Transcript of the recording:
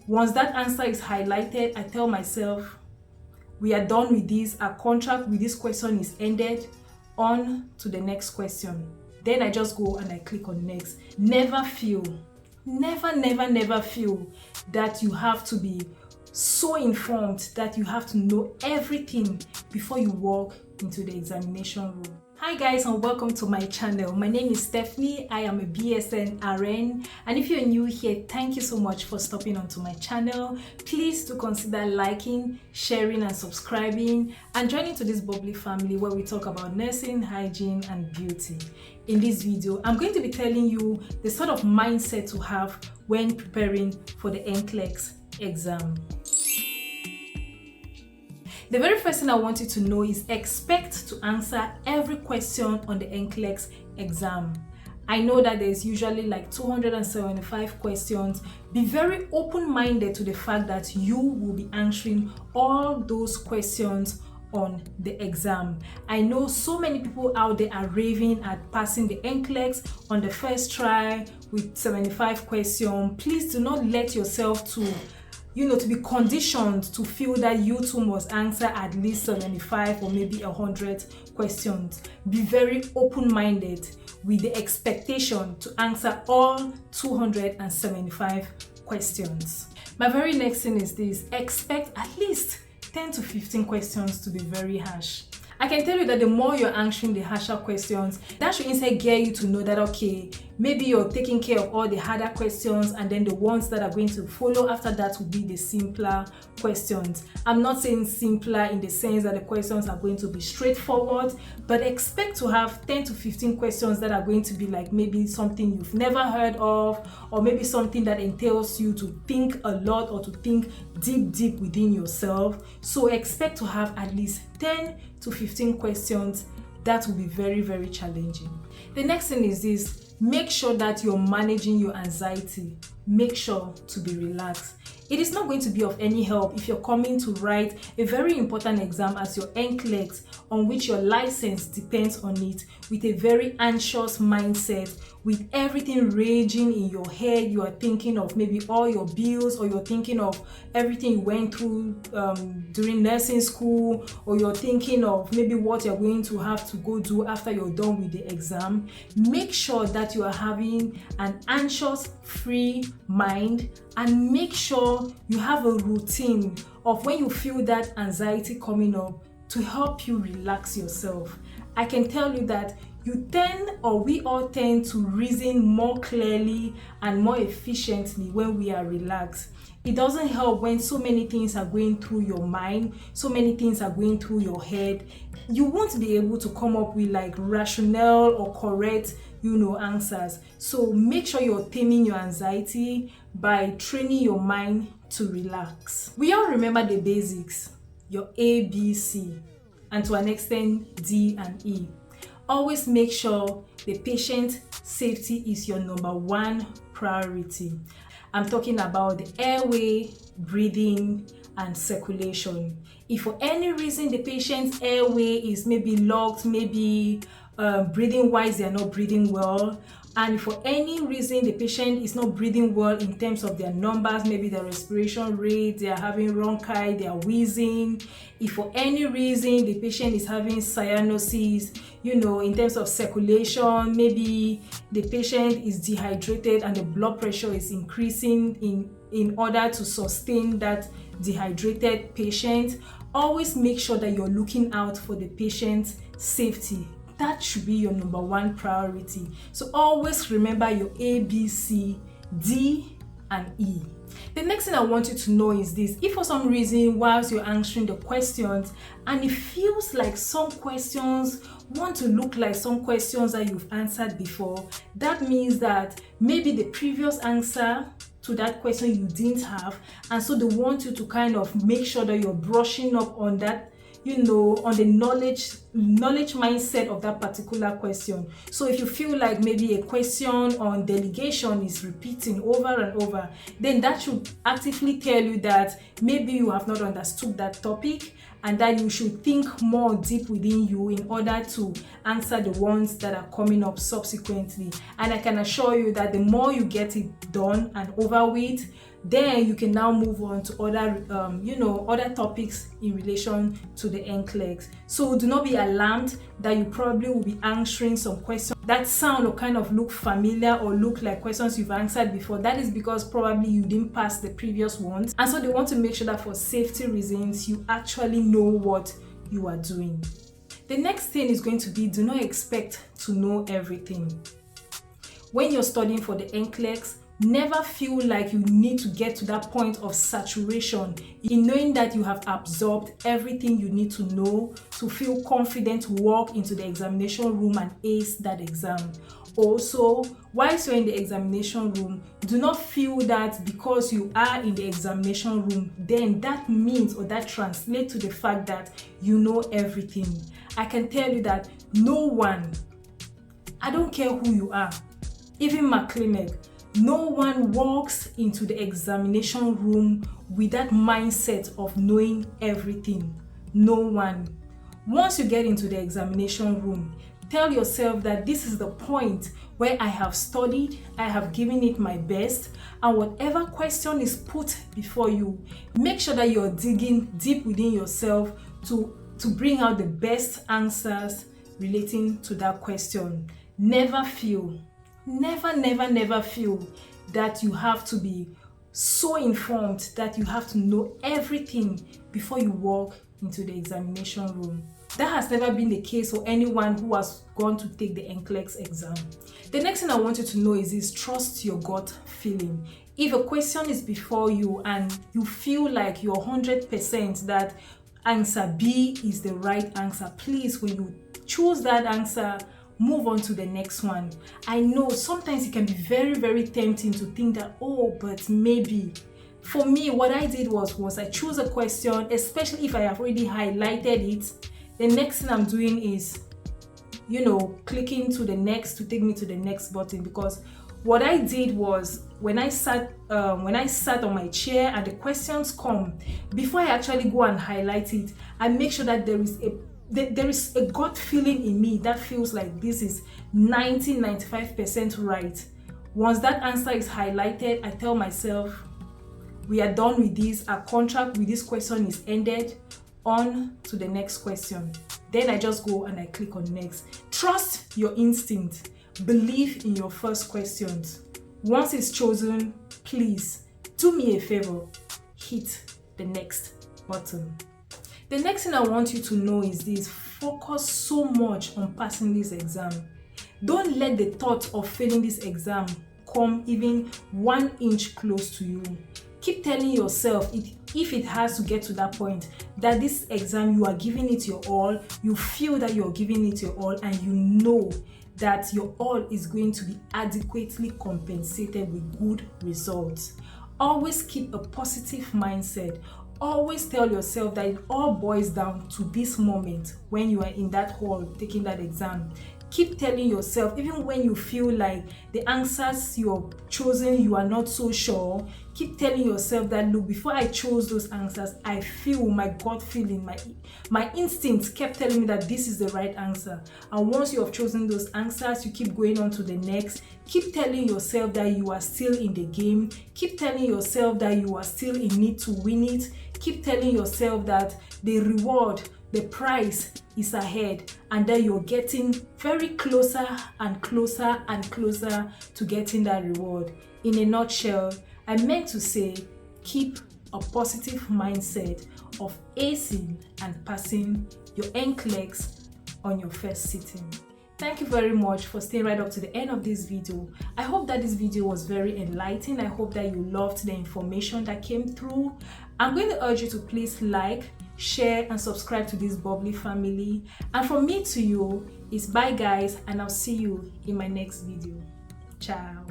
Once that answer is highlighted, I tell myself, we are done with this, our contract with this question is ended, on to the next question. Then I just go and I click on next. Never feel that you have to be so informed that you have to know everything before you walk into the examination room. Hi guys, and welcome to my channel. My name is Stephanie. I am a BSN RN, and if you're new here, thank you so much for stopping onto my channel. Please do consider liking, sharing and subscribing, and joining to this bubbly family where we talk about nursing, hygiene and beauty. In this video, I'm going to be telling you the sort of mindset to have when preparing for the NCLEX exam. The very first thing I want you to know is expect to answer every question on the NCLEX exam. I know that there's usually like 275 questions. Be very open-minded to the fact that you will be answering all those questions on the exam. I know so many people out there are raving at passing the NCLEX on the first try with 75 questions. Please do not let yourself to be conditioned to feel that you too must answer at least 75 or maybe 100 questions. Be very open-minded with the expectation to answer all 275 questions. My very next thing is this: expect at least 10 to 15 questions to be very harsh. I can tell you that the more you're answering the harsher questions, that should instead get you to know that, okay, maybe you're taking care of all the harder questions, and then the ones that are going to follow after that will be the simpler questions. I'm not saying simpler in the sense that the questions are going to be straightforward, but expect to have 10 to 15 questions that are going to be like maybe something you've never heard of, or maybe something that entails you to think a lot or to think deep within yourself. So expect to have at least 10 to 15 questions that will be very challenging. The next thing is this: make sure that you're managing your anxiety. Make sure to be relaxed. It is not going to be of any help if you're coming to write a very important exam as your NCLEX, on which your license depends on it, with a very anxious mindset, with everything raging in your head. You are thinking of maybe all your bills, or you're thinking of everything you went through during nursing school, or you're thinking of maybe what you're going to have to go do after you're done with the exam. Make sure that you are having an anxious, free mind, and make sure you have a routine of when you feel that anxiety coming up to help you relax yourself. I can tell you that we all tend to reason more clearly and more efficiently when we are relaxed. It doesn't help when so many things are going through your mind, so many things are going through your head. You won't be able to come up with like rational or correct answers. So make sure you're taming your anxiety by training your mind to relax. We all remember the basics, your A, B, C, and to an extent D and E. Always make sure the patient safety is your number one priority. I'm talking about the airway, breathing, and circulation. If for any reason the patient's airway is maybe locked, maybe breathing wise they are not breathing well, and if for any reason the patient is not breathing well in terms of their numbers, maybe their respiration rate, they are having bronchi, they are wheezing, if for any reason the patient is having cyanosis, in terms of circulation, maybe the patient is dehydrated and the blood pressure is increasing in order to sustain that dehydrated patient, always make sure that you're looking out for the patient's safety. That should be your number one priority. So always remember your A, B, C, D, and E. The next thing I want you to know is this: if for some reason whilst you're answering the questions and it feels like some questions want to look like some questions that you've answered before, that means that maybe the previous answer to that question you didn't have, and so they want you to kind of make sure that you're brushing up on that, on the knowledge mindset of that particular question. So if you feel like maybe a question on delegation is repeating over and over, then that should actively tell you that maybe you have not understood that topic, and that you should think more deep within you in order to answer the ones that are coming up subsequently. And I can assure you that the more you get it done and over with, then you can now move on to other other topics in relation to the NCLEX. So do not be alarmed that you probably will be answering some questions that sound or kind of look familiar or look like questions you've answered before. That is because probably you didn't pass the previous ones, and so they want to make sure that for safety reasons you actually know what you are doing. The next thing is going to be, do not expect to know everything. When you're studying for the NCLEX, never feel like you need to get to that point of saturation in knowing that you have absorbed everything you need to know to feel confident to walk into the examination room and ace that exam. Also, whilst you're in the examination room, do not feel that because you are in the examination room, then that means or that translates to the fact that you know everything. I can tell you that no one, I don't care who you are, even McCormick, no one walks into the examination room with that mindset of knowing everything. No one. Once you get into the examination room, tell yourself that this is the point where I have studied, I have given it my best, and whatever question is put before you, make sure that you're digging deep within yourself to bring out the best answers relating to that question. Never feel that you have to be so informed that you have to know everything before you walk into the examination room. That has never been the case for anyone who has gone to take the NCLEX exam. The next thing I want you to know is trust your gut feeling. If a question is before you and you feel like you're 100% that answer B is the right answer, please, when you choose that answer, move on to the next one. I know sometimes it can be very, very tempting to think that, oh, but maybe. For me, what I did was I choose a question, especially if I have already highlighted it. The next thing I'm doing is, clicking to the next to take me to the next button, because what I did was when I sat on my chair and the questions come, before I actually go and highlight it, I make sure that there is a gut feeling in me that feels like this is 95% right. Once that answer is highlighted, I tell myself, we are done with this, our contract with this question is ended, on to the next question. Then I just go and I click on next. Trust your instinct. Believe in your first questions. Once it's chosen, please do me a favor, hit the next button. The next thing I want you to know is this: focus so much on passing this exam. Don't let the thought of failing this exam come even 1 inch close to you. Keep telling yourself, if it has to get to that point, that this exam you are giving it your all, you feel that you're giving it your all, and you know that your all is going to be adequately compensated with good results. Always keep a positive mindset. Always tell yourself that it all boils down to this moment when you are in that hall taking that exam. Keep telling yourself, even when you feel like the answers you're chosen, you are not so sure, keep telling yourself that, look, before I chose those answers, I feel my gut feeling, my instincts kept telling me that this is the right answer. And once you have chosen those answers, you keep going on to the next. Keep telling yourself that you are still in the game. Keep telling yourself that you are still in need to win it. Keep telling yourself that the reward, the prize is ahead, and that you're getting very closer and closer and closer to getting that reward. In a nutshell, I meant to say, keep a positive mindset of acing and passing your NCLEX on your first sitting. Thank you very much for staying right up to the end of this video. I hope that this video was very enlightening. I hope that you loved the information that came through. I'm going to urge you to please like, share, and subscribe to this bubbly family. And from me to you is bye guys, and I'll see you in my next video. Ciao.